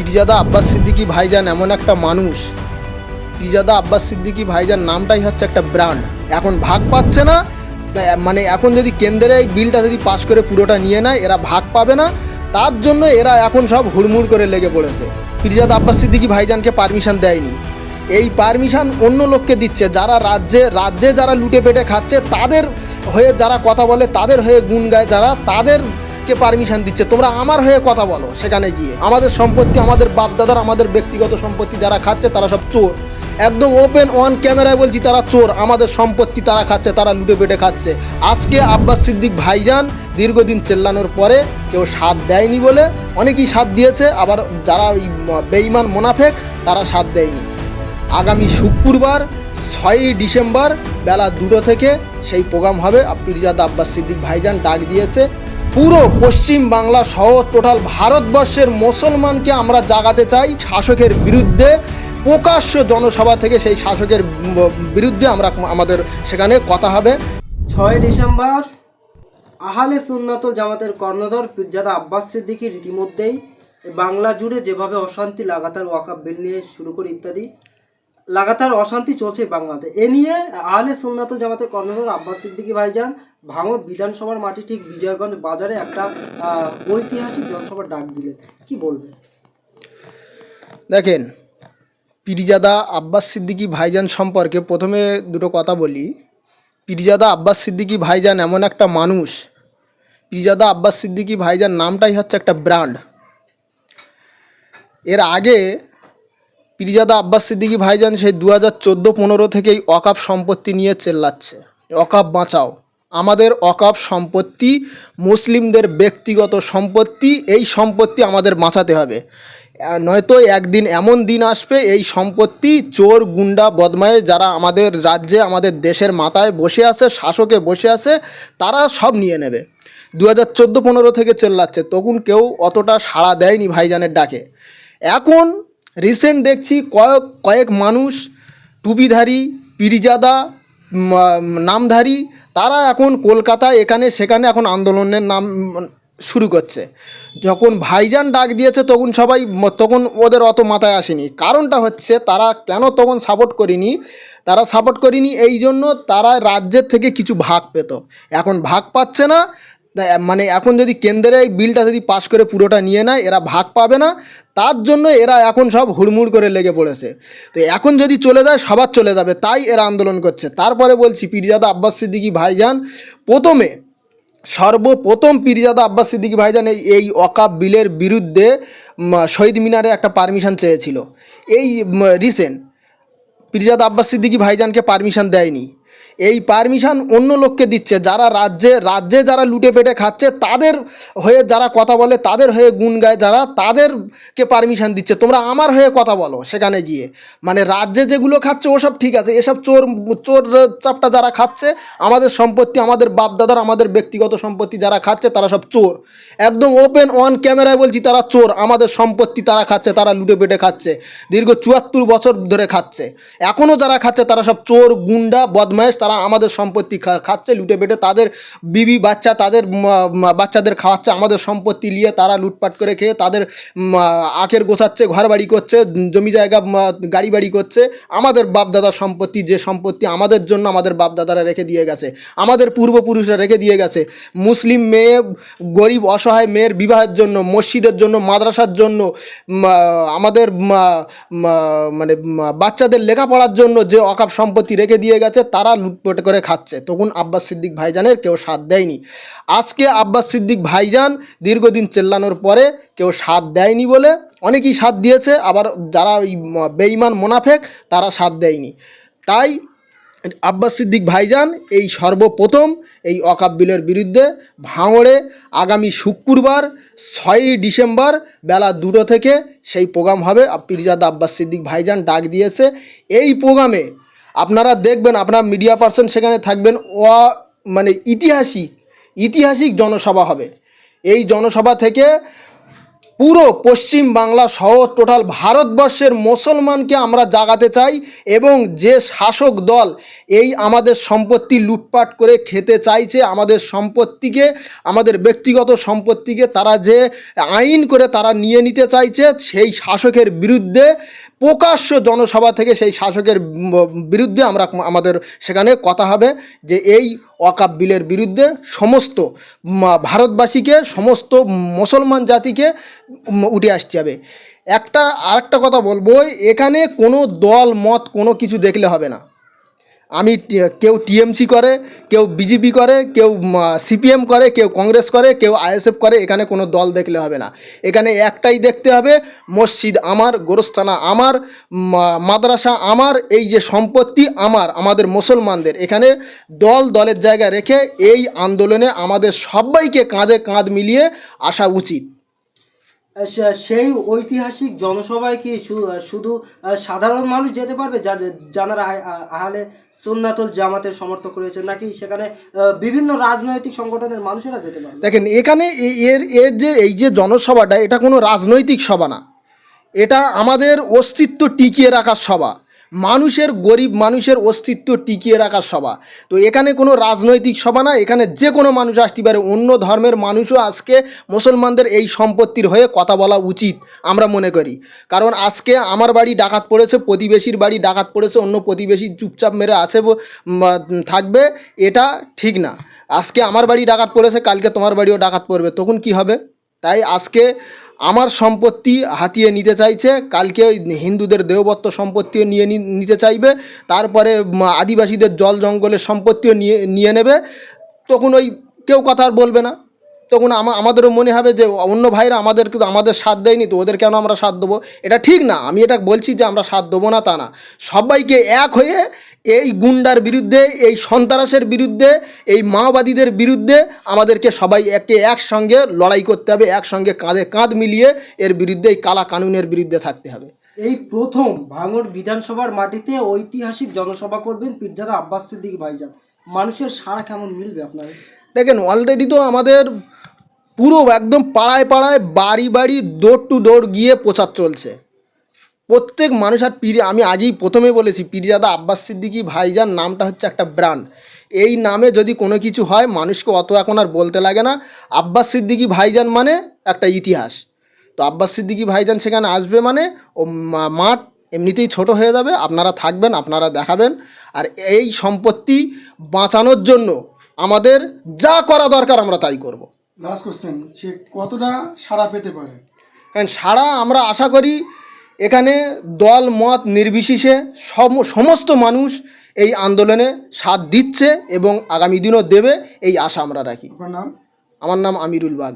পীরজাদা আব্বাস সিদ্দিকী ভাইজান এমন একটা মানুষ, পীরজাদা আব্বাস সিদ্দিকী ভাইজান নামটাই হচ্ছে একটা ব্র্যান্ড। এখন ভাগ পাচ্ছে না, মানে এখন যদি কেন্দ্রে এই বিলটা যদি পাশ করে পুরোটা নিয়ে নেয়, এরা ভাগ পাবে না। তার জন্য এরা এখন সব হুড়মুড় করে লেগে পড়েছে। পীরজাদা আব্বাস সিদ্দিকী ভাইজানকে পারমিশন দেয়নি, এই পারমিশন অন্য লোককে দিচ্ছে। যারা রাজ্যে যারা লুটে পেটে খাচ্ছে, তাদের হয়ে যারা কথা বলে, তাদের হয়ে গুণ গায় যারা, তাদেরকে পারমিশন দিচ্ছে। তোমরা আমার হয়ে কথা বলো সেখানে গিয়ে। আমাদের সম্পত্তি, আমাদের বাপদাদার, আমাদের ব্যক্তিগত সম্পত্তি যারা খাচ্ছে তারা সব চোর। একদম ওপেন অন ক্যামেরায় বলছি, তারা চোর। আমাদের সম্পত্তি তারা খাচ্ছে, তারা লুটে পেটে খাচ্ছে। আজকে আব্বাস সিদ্দিক ভাইজান দীর্ঘদিন চেল্লানোর পরে কেউ সাথ দেয়নি বলে অনেকেই সাথ দিয়েছে, আবার যারা ওই বেঈমান মোনাফেক তারা সাথ দেয়নি। আগামী শুক্রবার 6ই ডিসেম্বর বেলা 2টো থেকে সেই প্রোগ্রাম হবে। পীরজাদা আব্বাস সিদ্দিক ভাইজান ডাক দিয়েছে। পুরো পশ্চিম বাংলা সহ টোটাল ভারতবর্ষের মুসলমানকে আমরা জাগাতে চাই শাসকের বিরুদ্ধে। প্রকাশ্য জনসভা থেকে সেই শাসকের বিরুদ্ধে আমাদের সেখানে কথা হবে। 6 ডিসেম্বর আহলে সুন্নাত জামাতের কর্ণধার পীরজাদা আব্বাস সিদ্দিকী রীতিমধ্যেই বাংলা জুড়ে যেভাবে অশান্তি লাগাতার ওয়াকফ বিল নিয়ে শুরু করে ইত্যাদি লাগাতার অশান্তি চলছে বাংলাতে, এ নিয়ে আহলে সুন্নাত জামাতের কর্ণধার আব্বাস সিদ্দিকী ভাইজান ভাঙড় বিধানসভার মাটি ঠিক বিজয়গঞ্জ বাজারে একটা ঐতিহাসিক জনসভার ডাক দিলেন। কি বলবেন? দেখেন, পীরজাদা আব্বাস সিদ্দিকী ভাইজান সম্পর্কে প্রথমে দুটো কথা বলি। পীরজাদা আব্বাস সিদ্দিকী ভাইজান এমন একটা মানুষ, পীরজাদা আব্বাস সিদ্দিকী ভাইজান নামটাই হচ্ছে একটা ব্র্যান্ড। এর আগে পীরজাদা আব্বাস সিদ্দিকী ভাইজান সেই 2014-15 থেকেই ওয়াকফ সম্পত্তি নিয়ে চেল্লাচ্ছে, ওয়াকফ বাঁচাও, আমাদের ওয়াকফ সম্পত্তি মুসলিমদের ব্যক্তিগত সম্পত্তি, এই সম্পত্তি আমাদের বাঁচাতে হবে। নয়তো একদিন এমন দিন আসবে এই সম্পত্তি চোর গুন্ডা বদমায়ে যারা আমাদের রাজ্যে আমাদের দেশের মাথায় বসে আছে, শাসকে বসে আছে, তারা সব নিয়ে নেবে। 2014-15 থেকে চেল্লাচ্ছে, তখন কেউ অতটা সাড়া দেয়নি ভাইজানের ডাকে। এখন রিসেন্ট দেখছি কয়েক মানুষ টুপিধারী পীরজাদা নামধারী, তারা এখন কলকাতায় এখানে সেখানে এখন আন্দোলনের নাম শুরু করছে। যখন ভাইজান ডাক দিয়েছে তখন ওদের অত মাথায় আসেনি। কারণটা হচ্ছে তারা কেন তখন সাপোর্ট করিনি এই জন্য তারা রাজ্যের থেকে কিছু ভাগ পেত, এখন ভাগ পাচ্ছে না। মানে এখন যদি কেন্দ্রে এই বিলটা যদি পাশ করে পুরোটা নিয়ে নেয়, এরা ভাগ পাবে না। তার জন্য এরা এখন সব হুড়মুড় করে লেগে পড়েছে। তো এখন যদি চলে যায় সবার চলে যাবে, তাই এরা আন্দোলন করছে। তারপরে বলছি, পীরজাদা আব্বাস সিদ্দিকী ভাইজান সর্বপ্রথম পীরজাদা আব্বাস সিদ্দিকী ভাইজান এই ওয়াকফ বিলের বিরুদ্ধে শহীদ মিনারে একটা পারমিশন চেয়েছিল। এই রিসেন্ট পীরজাদা আব্বাস সিদ্দিকী ভাইজানকে পারমিশন দেয়নি, এই পারমিশন অন্য লোককে দিচ্ছে। যারা রাজ্যে যারা লুটে পেটে খাচ্ছে, তাদের হয়ে যারা কথা বলে, তাদের হয়ে গুণ গায় যারা, তাদেরকে পারমিশন দিচ্ছে। তোমরা আমার হয়ে কথা বলো সেখানে গিয়ে। মানে রাজ্যে যেগুলো খাচ্ছে ওসব ঠিক আছে, এসব চোর চাপটা যারা খাচ্ছে, আমাদের সম্পত্তি, আমাদের বাপদাদার, আমাদের ব্যক্তিগত সম্পত্তি যারা খাচ্ছে তারা সব চোর। একদম ওপেন অন ক্যামেরায় বলছি, তারা চোর। আমাদের সম্পত্তি তারা খাচ্ছে, তারা লুটে পেটে খাচ্ছে, দীর্ঘ 74 বছর ধরে খাচ্ছে। এখনও যারা খাচ্ছে তারা সব চোর গুন্ডা বদমায়েশ, তারা আমাদের সম্পত্তি খাচ্ছে লুটে পেটে, তাদের বিবি বাচ্চা, তাদের বাচ্চাদের খাওয়াচ্ছে, আমাদের সম্পত্তি নিয়ে তারা লুটপাট করে খেয়ে তাদের আখের গোছাচ্ছে, ঘর বাড়ি করছে, জমি জায়গা গাড়ি বাড়ি করছে। আমাদের বাপদাদার সম্পত্তি, যে সম্পত্তি আমাদের জন্য আমাদের বাপদাদারা রেখে দিয়ে গেছে, আমাদের পূর্বপুরুষরা রেখে দিয়ে গেছে, মুসলিম মেয়ে, গরিব অসহায় মেয়ের বিবাহের জন্য, মসজিদের জন্য, মাদ্রাসার জন্য, আমাদের মানে বাচ্চাদের লেখাপড়ার জন্য যে ওয়াকফ সম্পত্তি রেখে দিয়ে গেছে, তারা লুটপাট করে খাচ্ছে। তখন আব্বাস সিদ্দিক ভাইজানের কেউ সাথ দেয়নি। আজকে আব্বাস সিদ্দিক ভাইজান দীর্ঘদিন চেল্লানোর পরে কেউ সাথ দেয়নি বলে অনেকেই সাথ দিয়েছে, আবার যারা ওই বেঈমান মোনাফেক তারা সাথ দেয়নি। তাই আব্বাস সিদ্দিক ভাইজান এই সর্বপ্রথম এই ওয়াকফ বিলের বিরুদ্ধে ভাঙড়ে আগামী শুক্রবার 6ই ডিসেম্বর বেলা 2টো থেকে সেই প্রোগ্রাম হবে। পীরজাদা আব্বাস সিদ্দিক ভাইজান ডাক দিয়েছে। এই প্রোগ্রামে আপনারা দেখবেন, আপনার মিডিয়া পার্সন সেখানে থাকবেন, মানে ঐতিহাসিক জনসভা হবে। এই জনসভা থেকে পুরো পশ্চিম বাংলা সহ টোটাল ভারতবর্ষের মুসলমানকে আমরা জাগাতে চাই, এবং যে শাসক দল এই আমাদের সম্পত্তি লুটপাট করে খেতে চাইছে, আমাদের সম্পত্তিকে, আমাদের ব্যক্তিগত সম্পত্তিকে তারা যে আইন করে তারা নিয়ে নিতে চাইছে, সেই শাসকের বিরুদ্ধে প্রকাশ্য জনসভা থেকে সেই শাসকের বিরুদ্ধে আমাদের সেখানে কথা হবে যে এই ওয়াকফ বিলের বিরুদ্ধে সমস্ত ভারতবাসীকে, সমস্ত মুসলমান জাতিকে উঠে আসতে হবে। আরেকটা কথা বলবো, এখানে কোনো দল মত কোনো কিছু দেখলে হবে না। কেউ টিএমসি করে, কেউ বিজেপি করে, কেউ সিপিএম করে, কেউ কংগ্রেস করে, কেউ আইএসএফ করে, এখানে কোনো দল দেখলে হবে না। এখানে একটাই দেখতে হবে, মসজিদ আমার, গোরস্থানা আমার, মাদ্রাসা আমার, এই যে সম্পত্তি আমাদের মুসলমানদের। এখানে দলের জায়গায় রেখে এই আন্দোলনে আমাদের সবাইকে কাঁধে কাঁধ মিলিয়ে আসা উচিত। সেই ঐতিহাসিক জনসভায় কি শুধু সাধারণ মানুষ যেতে পারবে, যারা আহলে সুন্নাতুল জামাতের সমর্থক রয়েছে, নাকি সেখানে বিভিন্ন রাজনৈতিক সংগঠনের মানুষেরা যেতে পারবে? দেখেন, এখানে এই যে জনসভাটা, এটা কোনো রাজনৈতিক সভা না, এটা আমাদের অস্তিত্ব টিকিয়ে রাখার সভা, গরিব মানুষের অস্তিত্ব টিকিয়ে রাখার সভা। তো এখানে কোনো রাজনৈতিক সভা না, এখানে যে কোনো মানুষ আসতে পারে, অন্য ধর্মের মানুষও আজকে মুসলমানদের এই সম্পত্তির হয়ে কথা বলা উচিত আমরা মনে করি। কারণ আজকে আমার বাড়ি ডাকাত পড়েছে, প্রতিবেশীর বাড়ি ডাকাত পড়েছে, অন্য প্রতিবেশী চুপচাপ মেরে আছে থাকবে, এটা ঠিক না। আজকে আমার বাড়ি ডাকাত পড়েছে, কালকে তোমার বাড়িও ডাকাত পড়বে, তখন কি হবে? তাই আজকে আমার সম্পত্তি হাতিয়ে নিতে চাইছে, কালকে ওই হিন্দুদের দেবত্ব সম্পত্তিও নিতে চাইবে, তারপরে আদিবাসীদের জল জঙ্গলের সম্পত্তিও নিয়ে নেবে। তখন ওই কেউ কথা আর বলবে না। তখন আমাদেরও মনে হবে যে অন্য ভাইরা আমাদের সাথ দেয়নি, তো ওদের কেন আমরা সাথ দেবো? এটা ঠিক না। আমি এটা বলছি যে আমরা সাথ দেবো না তা না, সবাইকে এক হয়ে এই গুন্ডার বিরুদ্ধে, এই সন্ত্রাসের বিরুদ্ধে, এই মাওবাদীদের বিরুদ্ধে আমাদেরকে সবাই একসঙ্গে লড়াই করতে হবে, একসঙ্গে কাঁধে কাঁধ মিলিয়ে এর বিরুদ্ধে, এই কালা কানুনের বিরুদ্ধে থাকতে হবে। এই প্রথম ভাঙড় বিধানসভার মাটিতে ঐতিহাসিক জনসভা করবেন পীরজাদা আব্বাস সিদ্দিকী ভাইজান, মানুষের সাড়া কেমন মিলবে আপনার? দেখেন, অলরেডি তো আমাদের পুরো একদম পাড়ায় পাড়ায়, বাড়ি বাড়ি, ডোর টু ডোর গিয়ে প্রচার চলছে। প্রত্যেক মানুষ, আর আমি আগেই প্রথমে বলেছি, পীরজাদা আব্বাস সিদ্দিকী ভাইজান নামটা হচ্ছে একটা ব্র্যান্ড। এই নামে যদি কোনো কিছু হয়, মানুষকে অত এখন আর বলতে লাগে না। আব্বাস সিদ্দিকী ভাইজান মানে একটা ইতিহাস। তো আব্বাস সিদ্দিকী ভাইজান সেখানে আসবে মানে ও মাঠ এমনিতেই ছোট হয়ে যাবে। আপনারা থাকবেন, আপনারা দেখাবেন, আর এই সম্পত্তি বাঁচানোর জন্য আমাদের যা করা দরকার আমরা তাই করব। লাস্ট কোশ্চেন, সে কতটা সাড়া পেতে পারে? কারণ সারা আমরা আশা করি এখানে দল মত নির্বিশেষে সমস্ত মানুষ এই আন্দোলনে সাথ দিচ্ছে এবং আগামী দিনও দেবে, এই আশা আমরা রাখি। আপনার নাম? আমার নাম আমিরুল বাগ।